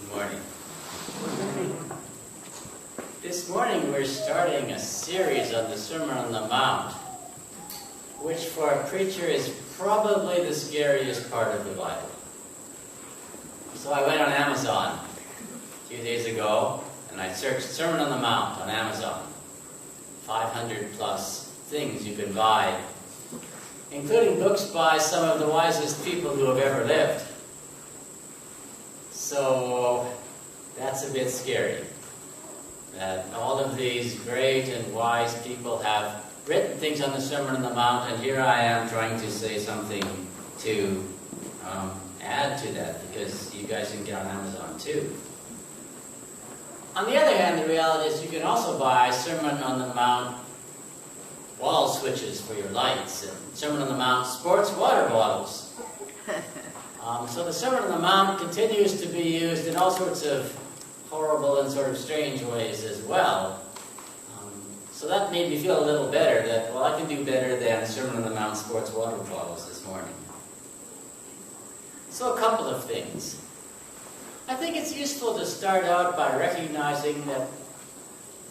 Good morning. This morning we're starting a series on the Sermon on the Mount, which for a preacher is probably the scariest part of the Bible. So I went on Amazon a few days ago and I searched Sermon on the Mount on Amazon. 500 plus things you can buy, including books by some of the wisest people who have ever lived. So that's a bit scary, that all of these great and wise people have written things on the Sermon on the Mount, and here I am trying to say something to add to that, because you guys can get on Amazon too. On the other hand, the reality is you can also buy Sermon on the Mount wall switches for your lights, and Sermon on the Mount sports water bottles. So the Sermon on the Mount continues to be used in all sorts of horrible and sort of strange ways as well. So that made me feel a little better, that, well, I can do better than Sermon on the Mount sports water bottles this morning. So a couple of things. I think it's useful to start out by recognizing that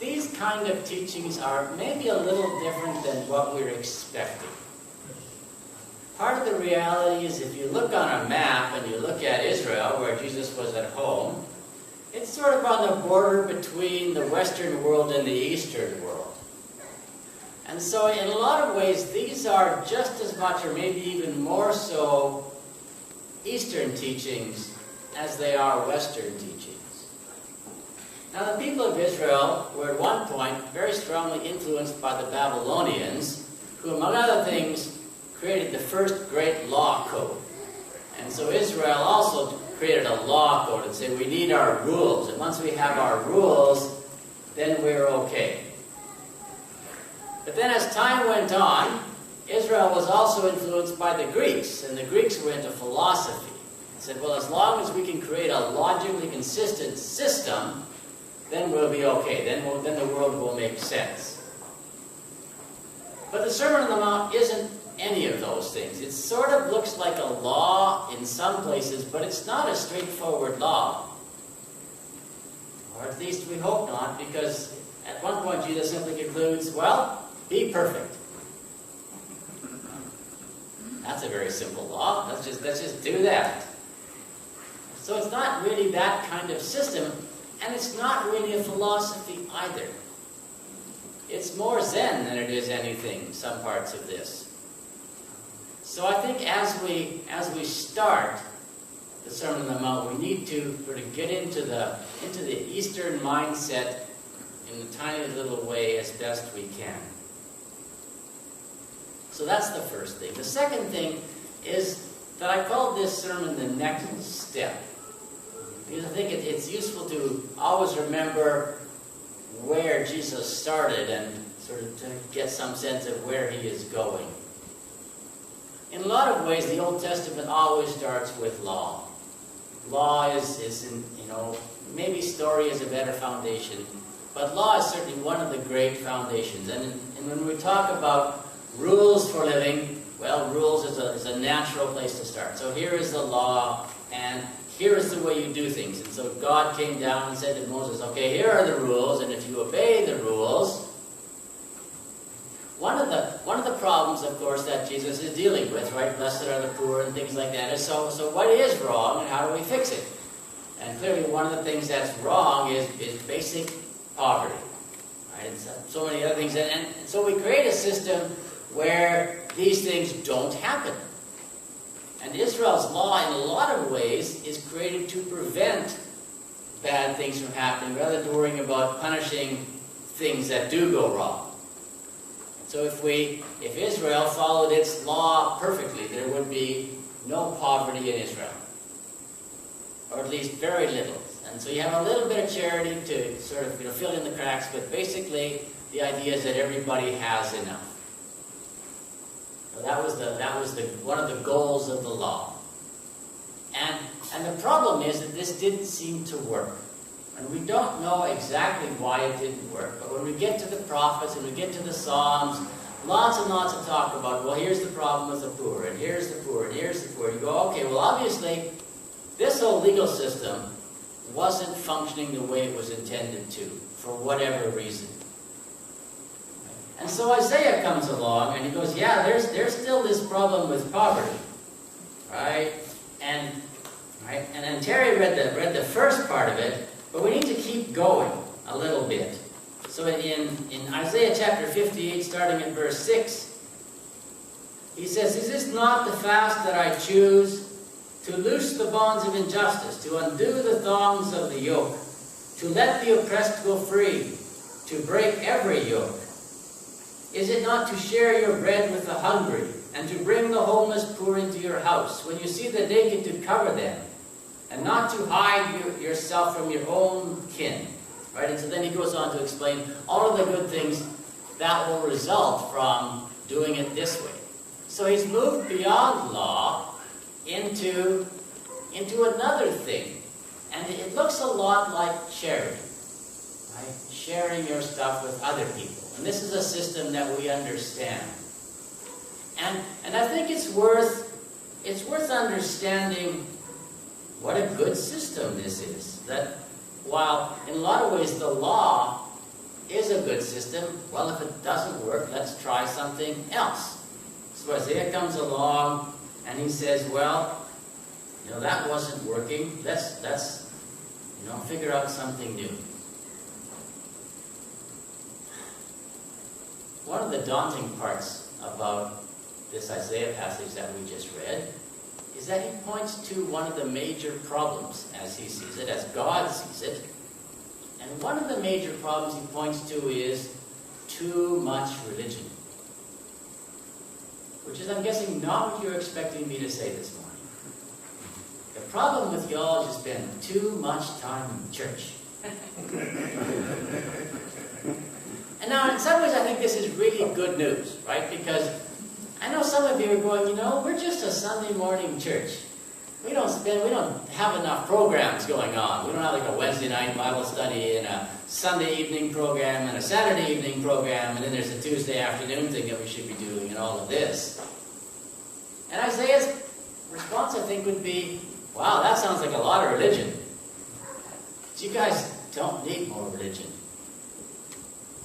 these kind of teachings are maybe a little different than what we're expecting. Part of the reality is if you look on a map and you look at Israel, where Jesus was at home, it's sort of on the border between the Western world and the Eastern world. And so in a lot of ways, these are just as much, or maybe even more so, Eastern teachings as they are Western teachings. Now the people of Israel were at one point very strongly influenced by the Babylonians, who among other things created the first great law code. And so Israel also created a law code and said we need our rules, and once we have our rules, then we're okay. But then as time went on, Israel was also influenced by the Greeks, and the Greeks were into philosophy. They said, well, as long as we can create a logically consistent system, then we'll be okay. Then the world will make sense. But the Sermon on the Mount isn't any of those things. It sort of looks like a law in some places, but it's not a straightforward law. Or at least we hope not, because at one point Jesus simply concludes, well, be perfect. That's a very simple law. Let's just do that. So it's not really that kind of system, and it's not really a philosophy either. It's more Zen than it is anything, some parts of this. So I think as we start the Sermon on the Mount, we need to sort of get into the Eastern mindset in a tiny little way as best we can. So that's the first thing. The second thing is that I called this sermon the next step, because I think it's useful to always remember where Jesus started and sort of to get some sense of where he is going. In a lot of ways, the Old Testament always starts with law. Law is maybe story is a better foundation, but law is certainly one of the great foundations. And when we talk about rules for living, well, rules is a natural place to start. So here is the law, and here is the way you do things. And so God came down and said to Moses, okay, here are the rules, and if you obey the rules, one of the problems, of course, that Jesus is dealing with, right? Blessed are the poor and things like that. So what is wrong, and how do we fix it? And clearly, one of the things that's wrong is basic poverty, right? And so many other things, and so we create a system where these things don't happen. And Israel's law, in a lot of ways, is created to prevent bad things from happening, rather than worrying about punishing things that do go wrong. So if Israel followed its law perfectly, there would be no poverty in Israel, or at least very little. And so you have a little bit of charity to sort of fill in the cracks, but basically the idea is that everybody has enough. So that was one of the goals of the law. And the problem is that this didn't seem to work. And we don't know exactly why it didn't work. But when we get to the prophets and we get to the Psalms, lots and lots of talk about, well, here's the problem with the poor, and here's the poor, and here's the poor. You go, okay, well, obviously, this whole legal system wasn't functioning the way it was intended to, for whatever reason. And so Isaiah comes along and he goes, yeah, there's still this problem with poverty, right? And then Terry read the first part of it, but we need to keep going a little bit. So in Isaiah chapter 58, starting at verse 6, he says, "Is this not the fast that I choose? To loose the bonds of injustice, to undo the thongs of the yoke, to let the oppressed go free, to break every yoke? Is it not to share your bread with the hungry, and to bring the homeless poor into your house, when you see the naked to cover them, and not to hide yourself from your own kin?" Right? And so then he goes on to explain all of the good things that will result from doing it this way. So he's moved beyond law into another thing. And it looks a lot like charity. Right? Sharing your stuff with other people. And this is a system that we understand. And I think it's worth understanding what a good system this is. That while in a lot of ways the law is a good system, well, if it doesn't work, let's try something else. So Isaiah comes along and he says, well, that wasn't working. Let's figure out something new. One of the daunting parts about this Isaiah passage that we just read is that he points to one of the major problems as he sees it, as God sees it. And one of the major problems he points to is too much religion. Which is, I'm guessing, not what you're expecting me to say this morning. The problem with y'all has been too much time in church. And now, in some ways, I think this is really good news, right? Because I know some of you are going, we're just a Sunday morning church. We don't have enough programs going on. We don't have like a Wednesday night Bible study and a Sunday evening program and a Saturday evening program, and then there's a Tuesday afternoon thing that we should be doing and all of this. And Isaiah's response, I think, would be, wow, that sounds like a lot of religion. But you guys don't need more religion.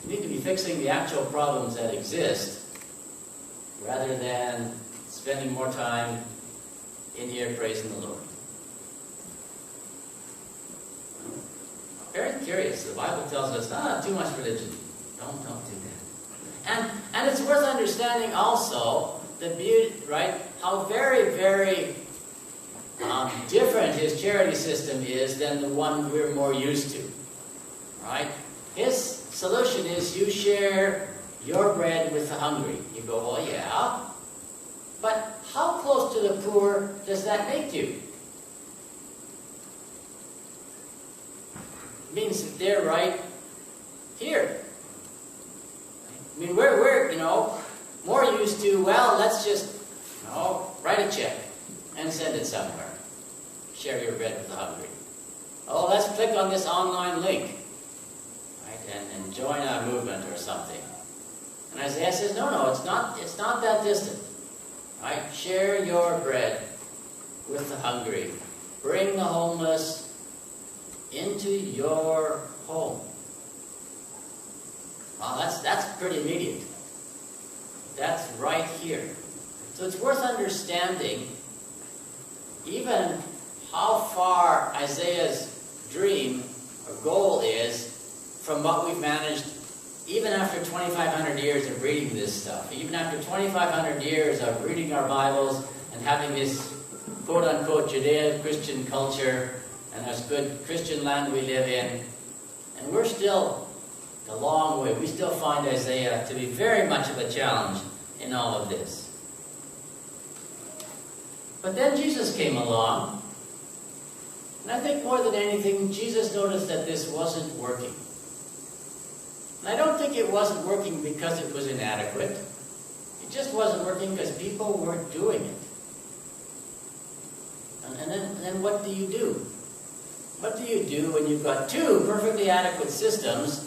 You need to be fixing the actual problems that exist rather than spending more time in here praising the Lord. Very curious. The Bible tells us, too much religion. Don't do that. And it's worth understanding also the beauty, right? How very, very different his charity system is than the one we're more used to. Right? His solution is you share your bread with the hungry. You go, well, yeah. But how close to the poor does that make you? It means that they're right here. I mean, we're more used to, well, let's just, write a check and send it somewhere. Share your bread with the hungry. Oh, let's click on this online link, right, and join a movement or something. And Isaiah says, no, it's not that distant. Right? Share your bread with the hungry. Bring the homeless into your home. Well, that's pretty immediate. That's right here. So it's worth understanding even how far Isaiah's dream or goal is from what we've managed even after 2,500 years of reading this stuff, even after 2,500 years of reading our Bibles and having this quote-unquote Judeo-Christian culture and this good Christian land we live in, and we're still a long way. We still find Isaiah to be very much of a challenge in all of this. But then Jesus came along, and I think more than anything, Jesus noticed that this wasn't working. And I don't think it wasn't working because it was inadequate. It just wasn't working because people weren't doing it. And then what do you do? What do you do when you've got two perfectly adequate systems,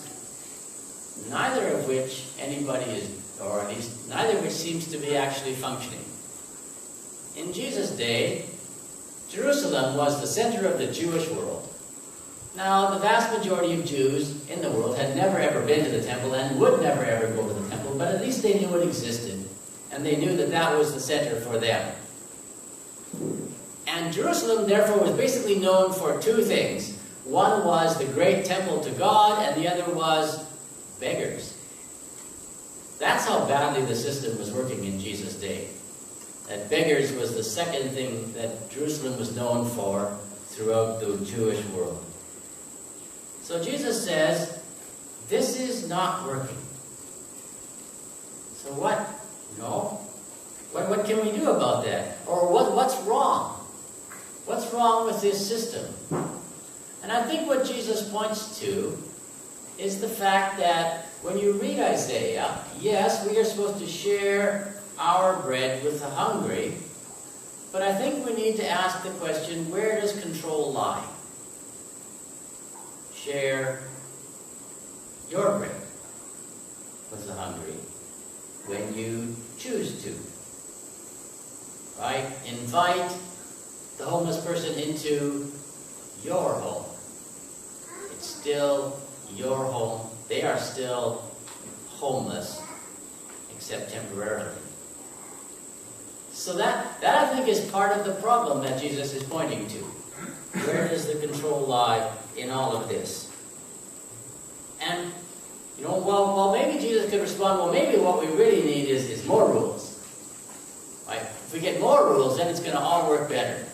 neither of which anybody is, or at least neither of which seems to be actually functioning? In Jesus' day, Jerusalem was the center of the Jewish world. Now, the vast majority of Jews in the world had never ever been to the temple and would never ever go to the temple, but at least they knew it existed, and they knew that that was the center for them. And Jerusalem, therefore, was basically known for two things. One was the great temple to God, and the other was beggars. That's how badly the system was working in Jesus' day. That beggars was the second thing that Jerusalem was known for throughout the Jewish world. So Jesus says, this is not working. So what? No? What can we do about that? Or what's wrong? What's wrong with this system? And I think what Jesus points to is the fact that when you read Isaiah, yes, we are supposed to share our bread with the hungry, but I think we need to ask the question, where does control lie? Share your bread with the hungry when you choose to. Right? Invite the homeless person into your home. It's still your home. They are still homeless, except temporarily. So that I think is part of the problem that Jesus is pointing to. Where does the control lie in all of this? And, well, maybe Jesus could respond, well, maybe what we really need is more rules. Right? If we get more rules, then it's going to all work better.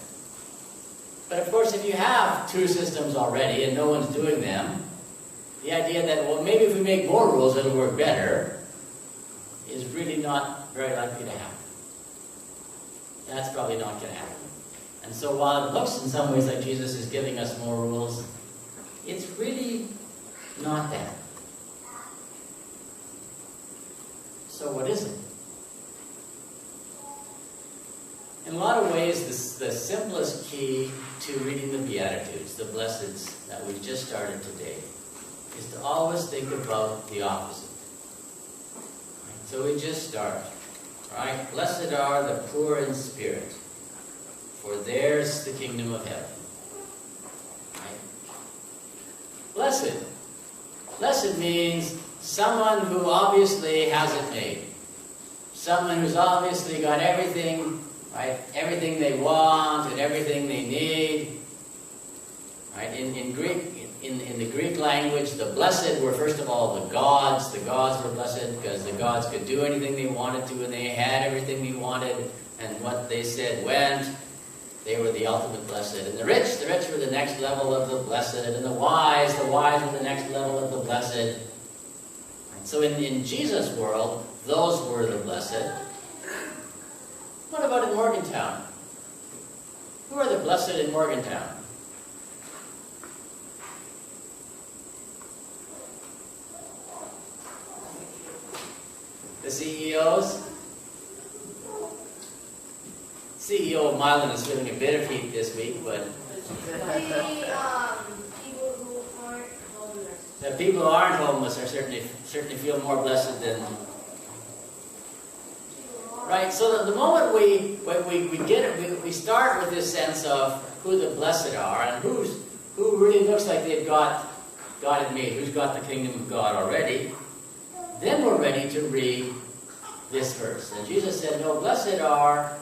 But of course, if you have two systems already and no one's doing them, the idea that, well, maybe if we make more rules, it'll work better, is really not very likely to happen. That's probably not going to happen. And so while it looks in some ways like Jesus is giving us more rules, it's really not that. So what is it? In a lot of ways, the simplest key to reading the Beatitudes, the Blesseds that we've just started today, is to always think about the opposite. Right? So we just start, right? Blessed are the poor in spirit, for theirs the kingdom of heaven. Right? Blessed. Blessed means someone who obviously has it made. Someone who's obviously got everything, right? Everything they want and everything they need. Right? In Greek, in the Greek language, the blessed were first of all the gods. The gods were blessed because the gods could do anything they wanted to and they had everything they wanted, and what they said went. They were the ultimate blessed. And the rich were the next level of the blessed. And the wise were the next level of the blessed. Right? So in Jesus' world, those were the blessed. What about in Morgantown? Who are the blessed in Morgantown? The CEOs? CEO of Milan is feeling a bit of heat this week, but people who aren't homeless. The people who aren't homeless are certainly feel more blessed than. Right. So the moment we get it, we start with this sense of who the blessed are and who really looks like they've got it made, who's got the kingdom of God already. Then we're ready to read this verse. And Jesus said, "No, blessed are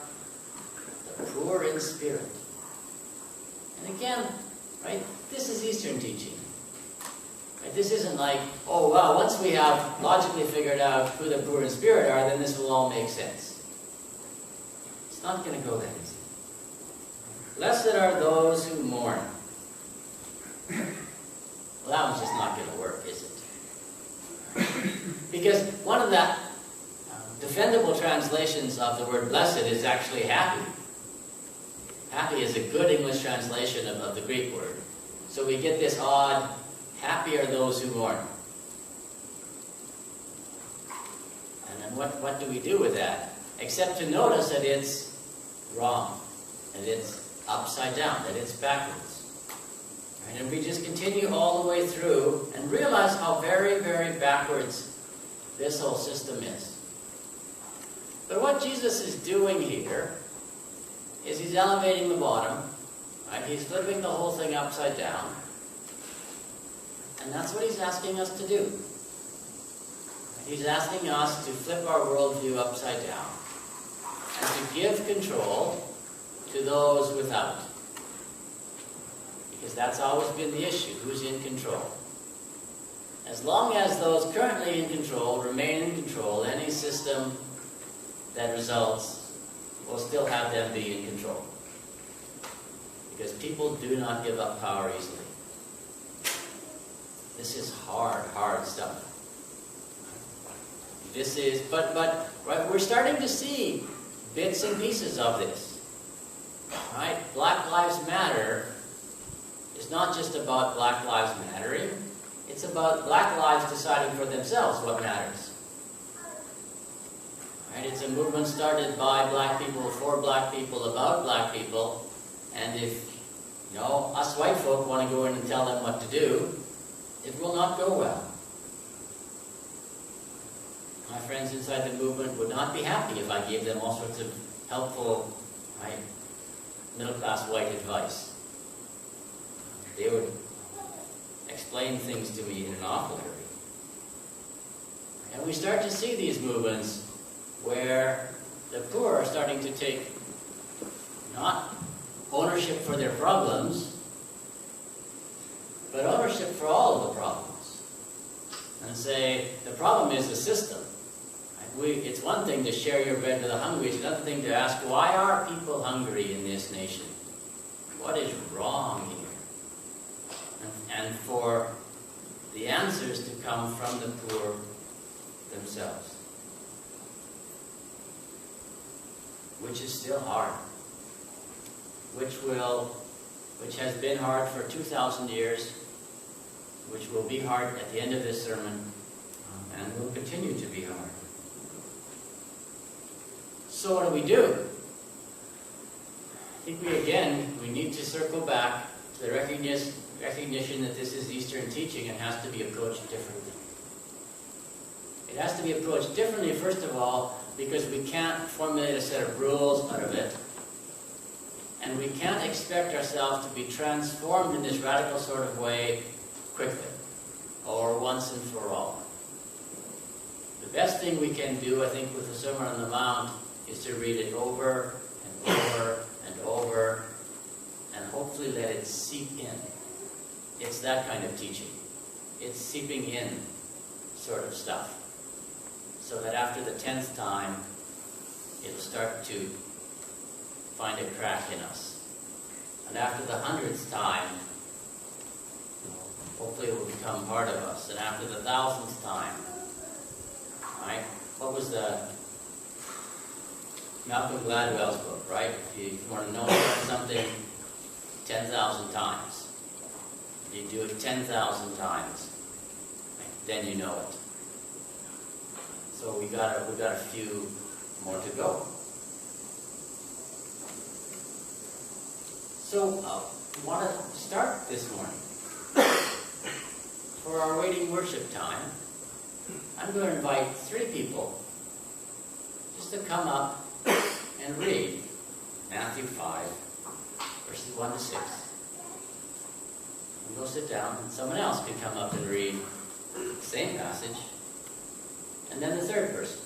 the poor in spirit." And again, right, this is Eastern teaching. Right, this isn't like, oh, well, once we have logically figured out who the poor in spirit are, then this will all make sense. It's not going to go that easy. Blessed are those who mourn. Well, that one's just not going to work, is it? Because one of the defendable translations of the word blessed is actually happy. Happy is a good English translation of the Greek word. So we get this odd, happy are those who mourn. And then what do we do with that? Except to notice that it's wrong, that it's upside down, that it's backwards. Right? And we just continue all the way through and realize how very, very backwards this whole system is. But what Jesus is doing here is he's elevating the bottom, right? He's flipping the whole thing upside down, And that's what he's asking us to do. He's asking us to flip our worldview upside down and to give control to those without. Because that's always been the issue, who's in control. As long as those currently in control remain in control, any system that results will still have them be in control. Because people do not give up power easily. This is hard, hard stuff. This is, but right, we're starting to see bits and pieces of this. Right? Black Lives Matter is not just about Black Lives Mattering. It's about Black lives deciding for themselves what matters. Right? It's a movement started by Black people, for Black people, about Black people. And if, us white folk want to go in and tell them what to do, it will not go well. My friends inside the movement would not be happy if I gave them all sorts of helpful, right, middle-class white advice. They would explain things to me in an awful hurry. And we start to see these movements where the poor are starting to take not ownership for their problems, but ownership for all of the problems. And say, the problem is the system. It's one thing to share your bread with the hungry. It's another thing to ask, why are people hungry in this nation? What is wrong here? And for the answers to come from the poor themselves. Which is still hard. Which has been hard for 2,000 years, which will be hard at the end of this sermon, and will continue to be hard. So what do we do? I think we need to circle back to the recognition that this is Eastern teaching and has to be approached differently. It has to be approached differently, first of all, because we can't formulate a set of rules out of it. And we can't expect ourselves to be transformed in this radical sort of way quickly, or once and for all. The best thing we can do, I think, with the Sermon on the Mount is to read it over and over and over, and hopefully let it seep in. It's that kind of teaching. It's seeping in sort of stuff. So that after the 10th time, it'll start to find a crack in us. And after the 100th time, hopefully it will become part of us. And after the 1000th time, right? What was the Malcolm Gladwell's book, right? If you want to know something 10,000 times, you do it 10,000 times, then you know it. So we got a few more to go. So I want to start this morning. For our waiting worship time, I'm going to invite 3 people just to come up and read Matthew 5, verses 1 to 6. And go sit down, and someone else can come up and read the same passage, and then the third person.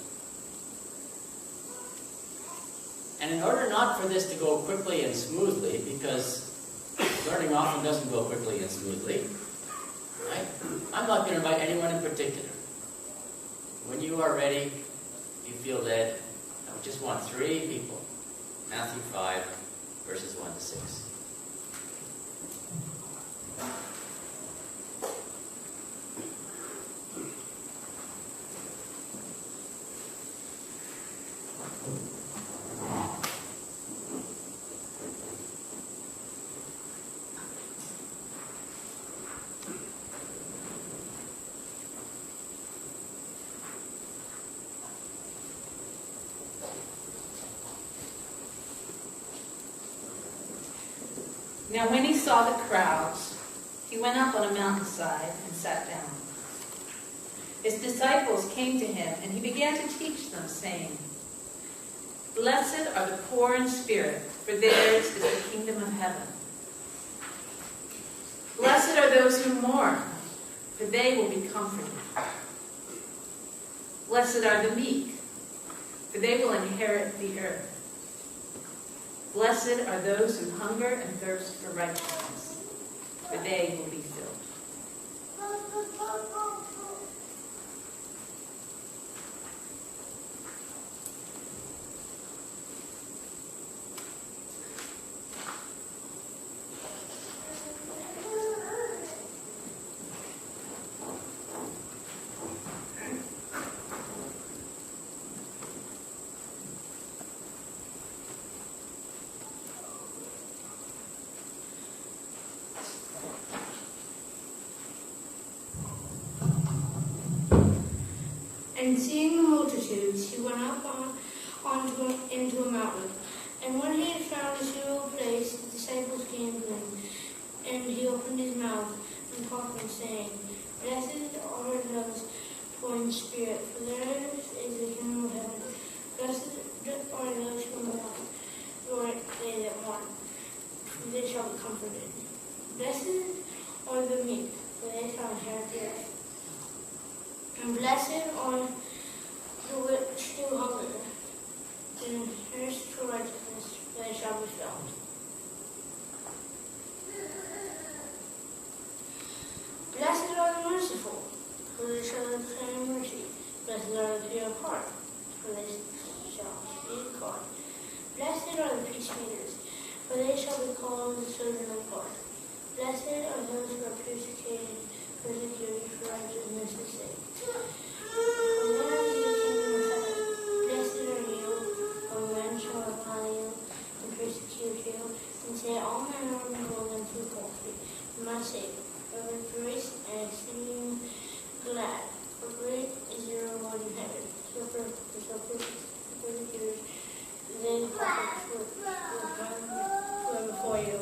And in order not for this to go quickly and smoothly, because learning often doesn't go quickly and smoothly, right? I'm not going to invite anyone in particular. When you are ready, you feel led, I just want 3 people. Matthew 5, verses 1 to 6. Now when he saw the crowds, he went up on a mountainside and sat down. His disciples came to him, and he began to teach them, saying, "Blessed are the poor in spirit, for theirs is the kingdom of heaven. Blessed are those who mourn, for they will be comforted. Blessed are the meek, for they will inherit the earth. Blessed are those who hunger and thirst for righteousness, for they will be filled. And seeing the multitudes, he went up into a mountain. And when he had found a suitable place, his disciples came to him. And he opened his mouth and taught them, saying, Blessed are those poor in spirit, for theirs is the kingdom of heaven. Blessed are those who mourn, for they that mourn, for they shall be comforted. Blessed are the meek, for they shall inherit the earth. And blessed are the which do hunger, and thirst for righteousness, for they shall be filled. Blessed are the merciful, for they shall obtain mercy. Blessed are the pure of heart, for they shall see God. Blessed are the peacemakers, for they shall be called the children of God. Blessed are those who are persecuted for righteousness' sake. For theirs is the kingdom of heaven. Blessed are you, when men shall revile you and persecute you, and say all manner of evil against you falsely, for my sake. Rejoice and exceeding glad, for great is your reward in heaven. So persecutors, they will come before you.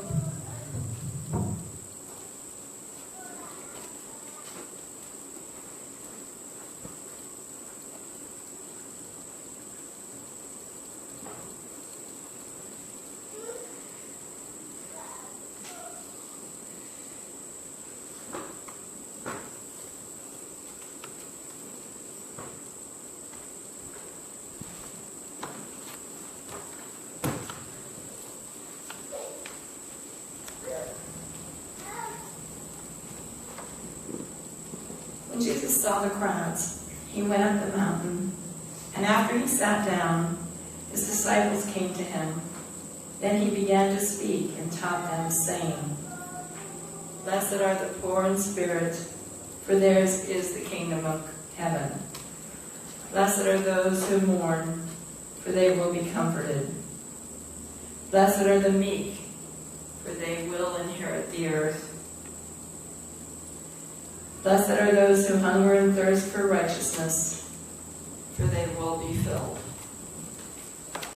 When Jesus saw the crowds, he went up the mountain, and after he sat down, his disciples came to him. Then he began to speak and taught them, saying, Blessed are the poor in spirit, for theirs is the kingdom of heaven. Blessed are those who mourn, for they will be comforted. Blessed are the meek, for they will inherit the earth. Blessed are those who hunger and thirst for righteousness, for they will be filled.